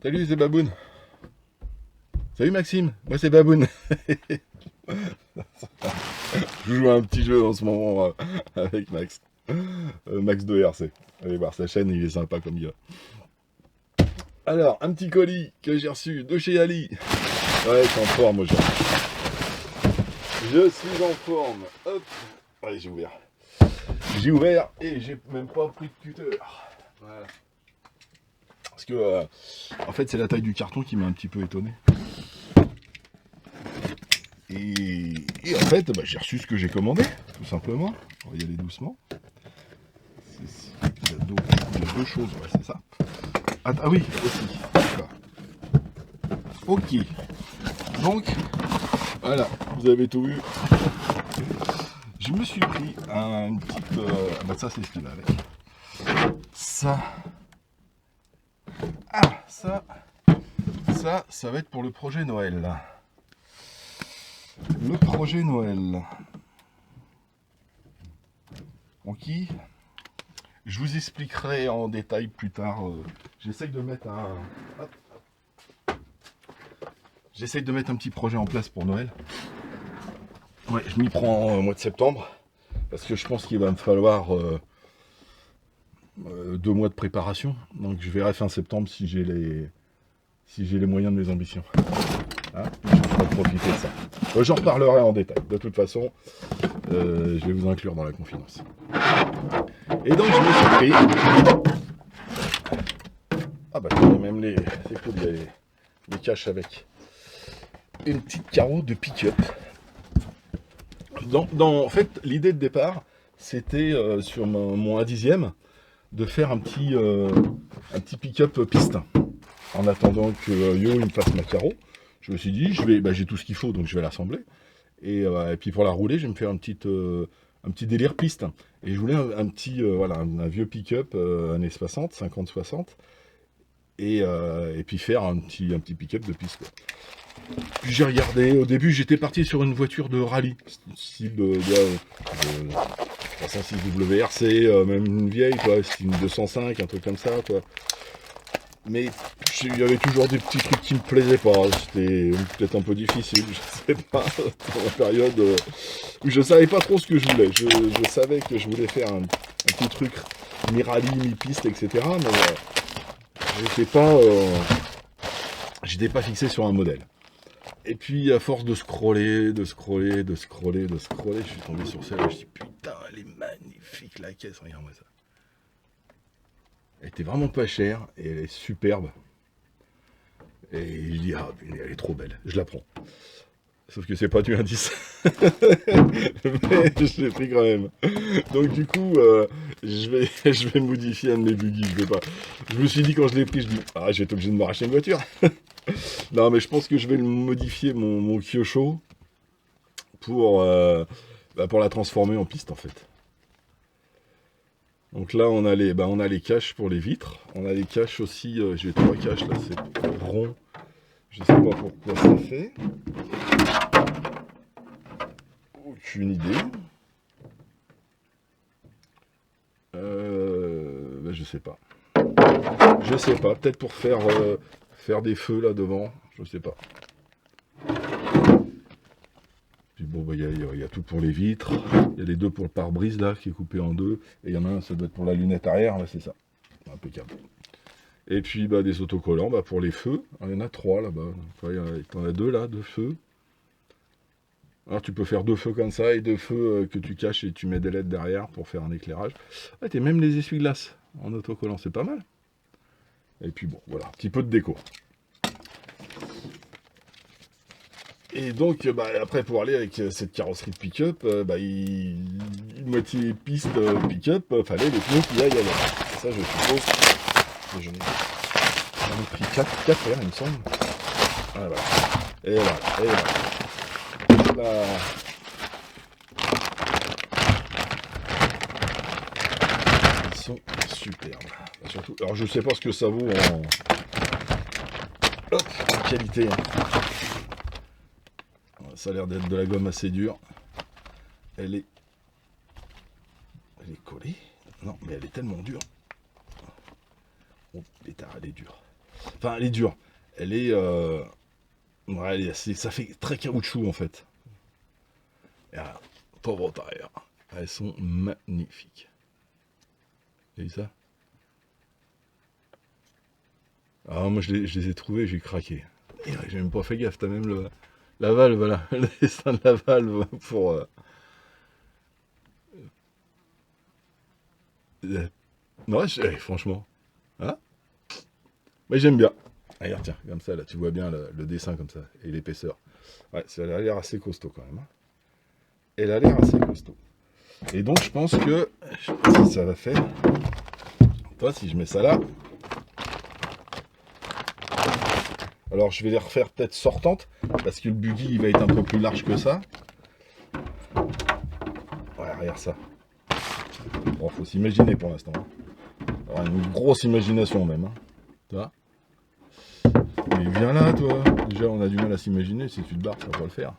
Salut, c'est Baboun. Salut Maxime, moi c'est Baboun. Je joue à un petit jeu en ce moment avec Max. Max de RC. Allez voir sa chaîne, il est sympa comme gars. Alors, un petit colis que j'ai reçu de chez Ali. Ouais, je suis en forme aujourd'hui. Je suis en forme. Hop. Allez, j'ai ouvert. J'ai ouvert et j'ai même pas pris de cutter. Voilà. Parce que, en fait, c'est la taille du carton qui m'a un petit peu étonné. Et en fait, bah, j'ai reçu ce que j'ai commandé, tout simplement. On va y aller doucement. Il y a deux choses, ouais, c'est ça. Ah oui, aussi. D'accord. Ok. Donc, voilà, vous avez tout vu. Je me suis pris un petit... bah ça, c'est ce qui va avec. Ça. Ah, ça va être pour le projet Noël, là. Le projet Noël. Ok. Je vous expliquerai en détail plus tard. J'essaye de mettre un... Hop. J'essaye de mettre un petit projet en place pour Noël. Ouais, je m'y prends au mois de septembre. Parce que je pense qu'il va me falloir 2 mois de préparation. Donc je verrai fin septembre si j'ai les moyens de mes ambitions. Hein, je vais profiter de ça. J'en reparlerai en détail. De toute façon, je vais vous inclure dans la confidence. Et donc je me suis pris... Ah bah il y a même c'est cool, les caches avec. Une petite carreau de pick-up. En fait, l'idée de départ, c'était sur mon A10e de faire un petit pick-up piste. En attendant que Yo il me fasse ma carreau, je me suis dit, j'ai tout ce qu'il faut, donc je vais l'assembler. Et puis pour la rouler, je vais me faire un petit délire piste. Et je voulais un vieux pick-up années 60, 50-60. Et puis faire un petit pick-up de piste, quoi. Puis j'ai regardé, au début j'étais parti sur une voiture de rallye, style de 306 WRC, même une vieille, quoi, style une 205, un truc comme ça, quoi. Mais il y avait toujours des petits trucs qui me plaisaient pas, c'était peut-être un peu difficile, je sais pas, dans la période où je savais pas trop ce que je voulais. Je savais que je voulais faire un petit truc mi-rallye, mi-piste, etc. Mais j'étais pas fixé sur un modèle. Et puis, à force de scroller, je suis tombé sur celle-là. Je me suis dit, putain, elle est magnifique, la caisse, regarde-moi ça. Elle était vraiment pas chère, et elle est superbe. Et je dis, ah, elle est trop belle, je la prends. Sauf que c'est pas du indice. Mais je l'ai pris quand même. Donc du coup, je vais modifier un de mes buggy. Je me suis dit quand je l'ai pris, je dis, ah, je vais être obligé de me racheter une voiture. Non, mais je pense que je vais le modifier mon Kyosho pour la transformer en piste en fait. Donc là, on a les caches pour les vitres. On a les caches aussi. J'ai 3 caches là, c'est rond. Je sais pas pourquoi ça fait. Aucune idée. Je sais pas. Je sais pas. Peut-être pour faire des feux là devant. Je sais pas. Puis bon, il y a tout pour les vitres. Il y a les deux pour le pare-brise là qui est coupé en deux. Et il y en a un, ça doit être pour la lunette arrière. Là, c'est ça. Impeccable. Et puis des autocollants pour les feux. Il y en a 3 là-bas. T'en as 2 là, 2 feux. Alors tu peux faire 2 feux comme ça et 2 feux que tu caches et tu mets des LED derrière pour faire un éclairage. Ouais, t'as même les essuie-glaces en autocollant, c'est pas mal. Et puis bon, voilà, un petit peu de déco. Et donc, après, pour aller avec cette carrosserie de pick-up, moitié piste pick-up, fallait les pneus qui aillent avec. Ça, je suppose que j'en ai pris 4 paires, il me semble. Voilà. Et voilà. Là. Ils sont superbes. Surtout, alors je sais pas ce que ça vaut en qualité. Ça a l'air d'être de la gomme assez dure. Elle est collée. Non, mais elle est tellement dure. Oh, pétard, elle est dure. Enfin, elle est dure. Elle est... ouais, ça fait très caoutchouc, en fait. Et là, pauvre tailleur. Elles sont magnifiques. T'as vu ça? Ah, moi, je les ai trouvées, j'ai craqué. Et ouais, j'ai même pas fait gaffe, t'as même la valve, là, le dessin de la valve pour... Ouais, franchement. Hein? Mais j'aime bien. Regarde, tiens, comme ça, là, tu vois bien le dessin comme ça, et l'épaisseur. Ouais, ça a l'air assez costaud quand même. Hein. Elle a l'air assez costaud. Et donc, je pense que, je sais pas si ça va faire. Toi, si je mets ça là. Alors, je vais les refaire peut-être sortantes, parce que le buggy, il va être un peu plus large que ça. Ouais, regarde ça. Bon, faut s'imaginer pour l'instant. Hein. Alors, une grosse imagination même. Hein. Tu vois? Mais viens là, toi. Déjà, on a du mal à s'imaginer. Si tu te barres, ça va pas le faire.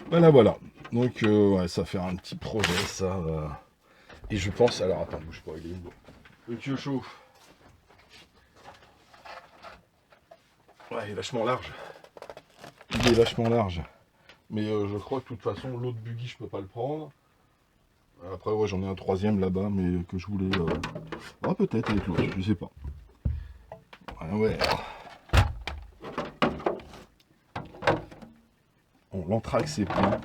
Voilà, voilà. Donc, ouais, ça va faire un petit projet, ça. Et je pense... Alors, attends, bouge pas, il est où? Le tuyau chaud. Ouais, il est vachement large. Il est vachement large. Mais je crois que de toute façon, l'autre buggy, je peux pas le prendre. Après, ouais, j'en ai un troisième là-bas, mais que je voulais... Ah, peut-être avec l'autre, je sais pas. Ouais, ouais. Bon, l'anthrax, c'est plein.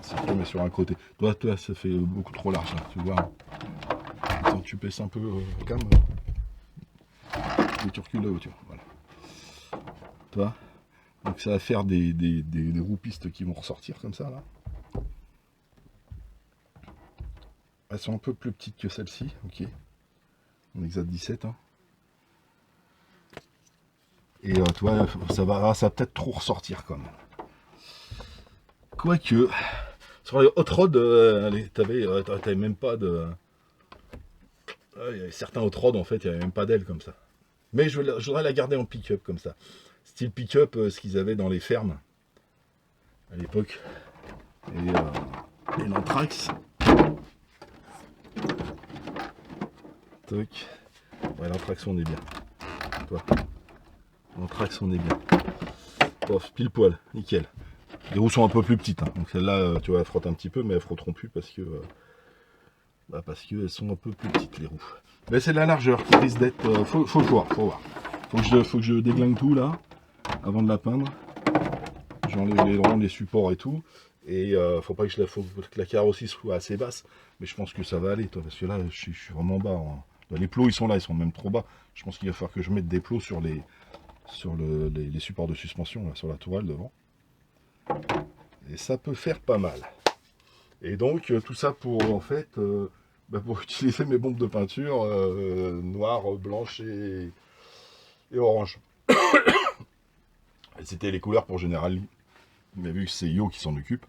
Si je te mets sur un côté. Toi, ça fait beaucoup trop large, là, tu vois. Attends, tu baisses un peu, calme. Et tu recules la hauteur, voilà. Toi. Donc ça va faire des roupistes qui vont ressortir comme ça, là. Elles sont un peu plus petites que celle-ci, ok. On est à 17, hein. Et tu vois, ça va peut-être trop ressortir quand même. Quoique, sur les hot rods, t'avais même pas de... Il y avait certains hot rods, en fait, il n'y avait même pas d'aile comme ça. Mais je voudrais la garder en pick-up comme ça. Style pick-up, ce qu'ils avaient dans les fermes à l'époque. Et l'anthrax. Toc. Ouais, l'anthrax, on est bien. Toi. L'anthrax, on est bien. Pof, pile poil, nickel. Les roues sont un peu plus petites. Hein. Donc celle-là, tu vois, elles frottent un petit peu, mais elles frotteront plus parce que... parce qu'elles sont un peu plus petites, les roues. Mais c'est la largeur qui risque d'être... faut le voir, faut voir. Faut que je déglingue tout, là, avant de la peindre. J'enlève les ronds, les supports et tout. Et faut pas que, faut que la carrosserie soit assez basse. Mais je pense que ça va aller, toi, parce que là, je suis vraiment bas. Hein. Les plots, ils sont là, ils sont même trop bas. Je pense qu'il va falloir que je mette des plots sur les supports de suspension, là, sur la tourelle devant. Et ça peut faire pas mal. Et donc, tout ça pour, en fait, pour utiliser mes bombes de peinture noires, blanches et orange. C'était les couleurs pour General Lee. Mais vu que c'est Yo qui s'en occupe,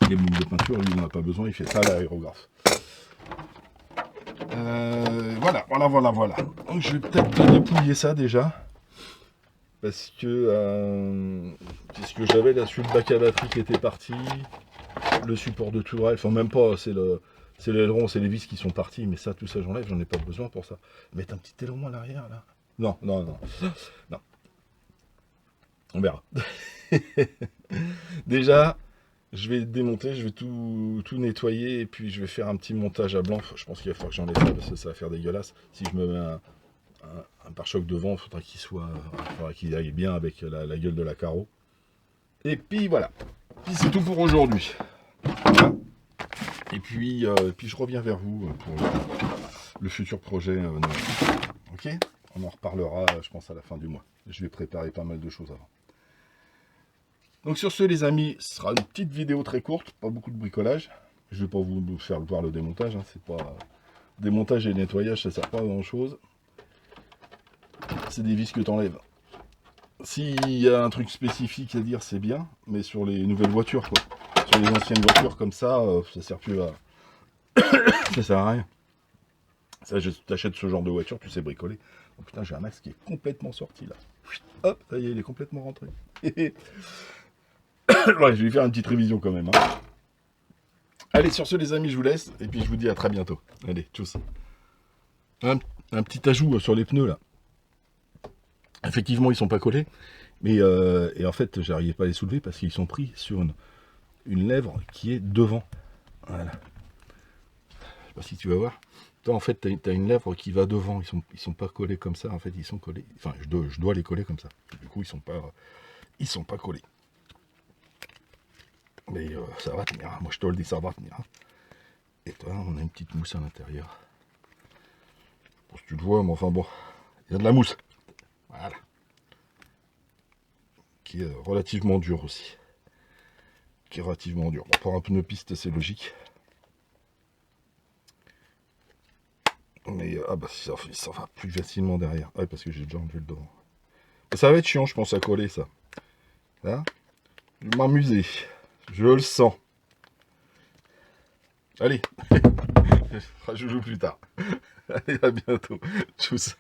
les bombes de peinture, lui, il n'en a pas besoin, il fait ça à l'aérographe. Voilà. Donc, je vais peut-être dépouiller ça déjà. Parce que puisque j'avais la suite bac à batterie qui était partie, le support de tourelle, enfin même pas, c'est l'aileron, c'est les vis qui sont partis, mais ça, tout ça, j'enlève, j'en ai pas besoin pour ça. Mettre un petit aileron à l'arrière, là. Non. On verra. Déjà, je vais démonter, je vais tout nettoyer et puis je vais faire un petit montage à blanc. Je pense qu'il va falloir que j'enlève ça parce que ça va faire dégueulasse. Si je me mets un pare-choc devant, il faudra qu'il aille bien avec la gueule de la carreau. Et puis voilà. Puis c'est tout pour aujourd'hui. Voilà. Et puis je reviens vers vous pour le futur projet. Ok ? On en reparlera, je pense, à la fin du mois. Je vais préparer pas mal de choses avant. Donc sur ce, les amis, ce sera une petite vidéo très courte, pas beaucoup de bricolage. Je ne vais pas vous faire voir le démontage, hein, c'est pas... Démontage et nettoyage, ça sert pas à grand chose. C'est des vis que tu enlèves. S'il y a un truc spécifique à dire, c'est bien, mais sur les nouvelles voitures, quoi. Sur les anciennes voitures comme ça sert plus à... ça sert à rien. Ça, t'achètes ce genre de voiture, tu sais bricoler. Oh putain, j'ai un axe qui est complètement sorti là. Hop, ça y est, il est complètement rentré. Ouais, je vais lui faire une petite révision quand même. Hein. Allez, sur ce les amis, je vous laisse, et puis je vous dis à très bientôt. Allez, tchuss. Un, un petit ajout sur les pneus là. Effectivement, ils sont pas collés, mais et en fait, j'arrivais pas à les soulever parce qu'ils sont pris sur une lèvre qui est devant. Voilà. Je sais pas si tu vas voir. Toi, en fait, tu as une lèvre qui va devant. Ils sont pas collés comme ça. En fait, ils sont collés. Enfin, je dois les coller comme ça. Du coup, ils sont pas collés. Mais ça va tenir. Moi, je te le dis, ça va tenir. Et toi, on a une petite mousse à l'intérieur. Bon, si tu le vois, mais enfin bon, il y a de la mousse. Voilà. Qui est relativement dur aussi. Qui est relativement dur. Bon, pour un pneu piste, c'est logique. Mais ah bah ça va plus facilement derrière. Ouais, parce que j'ai déjà enlevé le devant. Ça va être chiant, je pense, à coller ça. Là, je vais m'amuser. Je le sens. Allez, je joue plus tard. Allez, à bientôt. Tchuss.